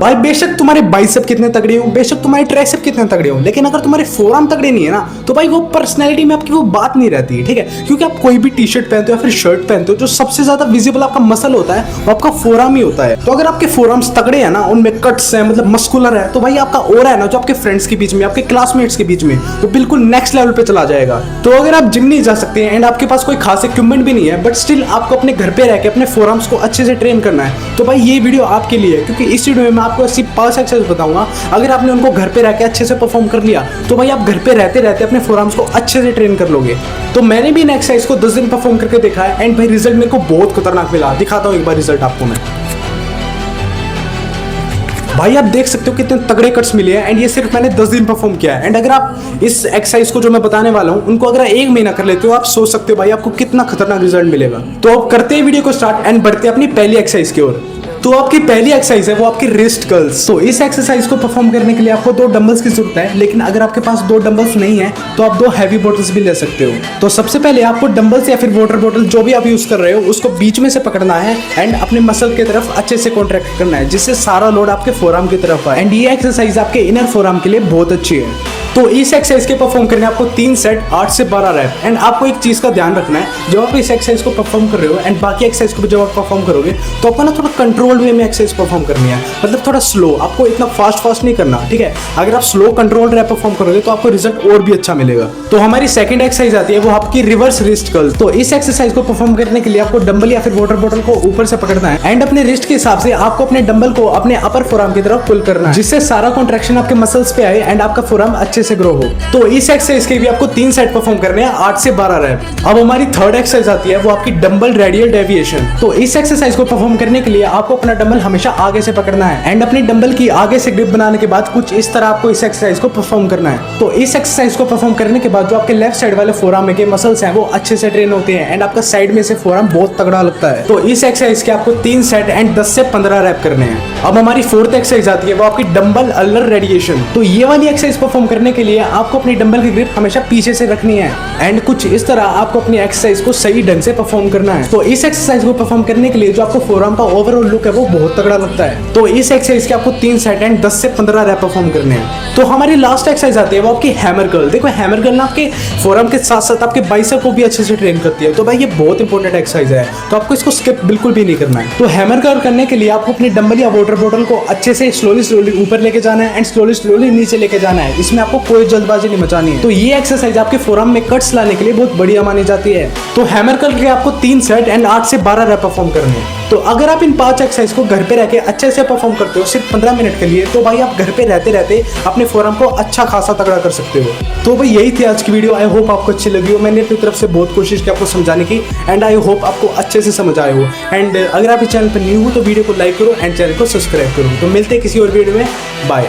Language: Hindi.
भाई बेशक तुम्हारे बाइसेप कितने तगड़े हो, बेशक तुम्हारे ट्राइसेप कितने तगड़े हो, लेकिन अगर तुम्हारे फोरआर्म तगड़े नहीं है ना, तो भाई वो पर्सनैलिटी में आपकी वो बात नहीं रहती है, ठीक है। क्योंकि आप कोई भी टी शर्ट पहनते हो या फिर शर्ट पहनते हो, जो सबसे ज्यादा विजिबल आपका मसल होता है वो आपका फोरआर्म ही होता है। तो अगर आपके फोरआर्म्स तगड़े हैं ना, उनमें कट्स हैं, मतलब मस्कुलर है, तो भाई आपका ऑरा है ना, जो आपके फ्रेंड्स के बीच में, आपके क्लासमेट्स के बीच में, वो बिल्कुल नेक्स्ट लेवल पे चला जाएगा। तो अगर आप जिम नहीं जा सकते हैं एंड आपके पास कोई खास इक्विपमेंट भी नहीं है, बट स्टिल आपको अपने घर पे रह के अपने फोरआर्म्स को अच्छे से ट्रेन करना है, तो भाई ये वीडियो आपके लिए है। क्योंकि इस वीडियो में मैं आपको ऐसी 5 एक्सरसाइज बताऊंगा, अगर आपने उनको घर पे रह के अच्छे से परफॉर्म कर लिया, तो भाई आप घर पे रहते रहते अपने फोरआर्म्स को अच्छे से ट्रेन कर लोगे। तो मैंने भी इन एक्सरसाइज को 10 दिन परफॉर्म करके देखा है एंड भाई रिजल्ट मेरे को बहुत खतरनाक मिला। दिखाता हूँ एक बार रिजल्ट आपको मैं। भाई आप देख सकते हो कितने तगड़े कट्स मिले हैं एंड ये सिर्फ मैंने 10 दिन परफॉर्म किया है। एंड अगर आप इस एक्सरसाइज को जो मैं बताने वाला हूँ उनको अगर 1 महीना कर लेते हो, आप सोच सकते हो भाई आपको कितना खतरनाक रिजल्ट मिलेगा। तो अब करते हैं वीडियो को स्टार्ट एंड बढ़ते हैं अपनी पहली एक्सरसाइज की ओर। तो आपकी पहली एक्सरसाइज है वो आपकी रिस्ट कर्ल्स। तो इस एक्सरसाइज को परफॉर्म करने के लिए आपको 2 डंबल्स की जरूरत है, लेकिन अगर आपके पास 2 डंबल्स नहीं है तो आप 2 हैवी बॉटल्स भी ले सकते हो। तो सबसे पहले आपको डंबल्स या फिर वाटर बॉटल जो भी आप यूज कर रहे हो उसको बीच में से पकड़ना है एंड अपने मसल की तरफ अच्छे से कॉन्ट्रैक्ट करना है, जिससे सारा लोड आपके फोरआर्म की तरफ आए। एंड ये एक्सरसाइज आपके इनर फोरआर्म के लिए बहुत अच्छी है। तो इस एक्सरसाइज के परफॉर्म करने आपको 3 सेट 8 से 12 रैप। एंड आपको एक चीज का ध्यान रखना है, जब आप इस एक्सरसाइज को परफॉर्म कर रहे हो एंड बाकी एक्सरसाइज को जब आप परफॉर्म करोगे तो आपको ना थोड़ा कंट्रोल वे में एक्सरसाइज परफॉर्म करनी है, मतलब थोड़ा स्लो, आपको इतना फास्ट नहीं करना, ठीक है। अगर आप स्लो कंट्रोल रैप परफॉर्म करोगे तो आपको रिजल्ट और भी अच्छा मिलेगा। तो हमारी सेकंड एक्सरसाइज आती है वो आपकी रिवर्स रिस्ट कर्ल। तो इस एक्सरसाइज को परफॉर्म करने के लिए आपको डंबल या फिर वाटर बॉटल को ऊपर से पकड़ना है एंड अपने रिस्ट के हिसाब से आपको अपने डंबल को अपने अपर फोरआर्म की तरफ पुल करना है, जिससे सारा कॉन्ट्रैक्शन आपके मसल्स पे आए एंड आपका फोरआर्म अच्छे से ग्रो हो। तो इस एक्सरसाइज के भी आपको 3 सेट परफॉर्म करने हैं 8 से 12 रैप। अब हमारी थर्ड एक्सरसाइज आती है वो आपकी डंबल रेडियल डेविएशन। तो इस एक्सरसाइज को परफॉर्म करने के लिए आपको अपना डंबल हमेशा आगे से पकड़ना है एंड अपने डंबल की आगे से ग्रिप बनाने के बाद कुछ इस तरह आपको इस एक्सरसाइज को परफॉर्म करना है। तो इस एक्सरसाइज को परफॉर्म करने के बाद जो आपके लेफ्ट साइड वाले फोरआर्म के मसल्स हैं वो अच्छे से ट्रेन होते हैं एंड आपका साइड में से फोरआर्म बहुत तगड़ा लगता है। तो इस एक्सरसाइज के आपको 3 सेट एंड 10 से 15 रैप करने हैं। अब हमारी फोर्थ एक्सरसाइज आती है वो आपकी डंबल अल्लर रेडिएशन। तो ये वाली एक्सरसाइज परफॉर्म करने के लिए आपको अपनी डंबल की ग्रिप हमेशा पीछे से रखनी है एंड कुछ इस तरह आपको अपनी एक्सरसाइज को सही ढंग से परफॉर्म करना है। तो इस एक्सरसाइज को परफॉर्म करने के लिए जो आपको फोरआर्म का ओवरऑल लुक है वो बहुत तगड़ा लगता है। तो इस एक्सरसाइज के आपको 3 सेट एंड 10 से 15 रैप परफॉर्म करने हैं। तो हमारी लास्ट एक्सरसाइज आती है वो आपकी हैमर कर्ल। देखो हैमर कर्ल ना आपके फोरआर्म के साथ साथ आपके बाइसेप को भी अच्छे से ट्रेन करती है। तो भाई ये बहुत इंपॉर्टेंट एक्सरसाइज है, तो आपको इसको स्किप बिल्कुल भी नहीं करना है। तो हैमर कर्ल करने के लिए आपको अपने डंबल या वाटर बॉटल को अच्छे से स्लोली ऊपर लेके जाना है एंड स्लोली नीचे लेके जाना है। इसमें आपको कोई जल्दबाजी नहीं मचानी है। तो ये एक्सरसाइज आपके फोरआर्म में कट्स लाने के लिए बहुत बढ़िया मानी जाती है। तो हैमर कर्ल के आपको 3 सेट एंड 8 से 12 रैप परफॉर्म करने हैं। तो अगर आप इन 5 एक्सरसाइज को घर पे रह के अच्छे से परफॉर्म करते हो सिर्फ 15 मिनट के लिए, तो भाई आप घर पे रहते रहते अपने फोरआर्म को अच्छा खासा तगड़ा कर सकते हो। तो भाई यही थी आज की वीडियो। आई होप आपको अच्छी लगी हो। मैंने अपनी तरफ से बहुत कोशिश की आपको समझाने की एंड आई होप आपको अच्छे से समझ आए हो। एंड अगर आप इस चैनल पर न्यू हो तो वीडियो को लाइक करो एंड चैनल को सब्सक्राइब करो। तो मिलते हैं किसी और वीडियो में। बाय।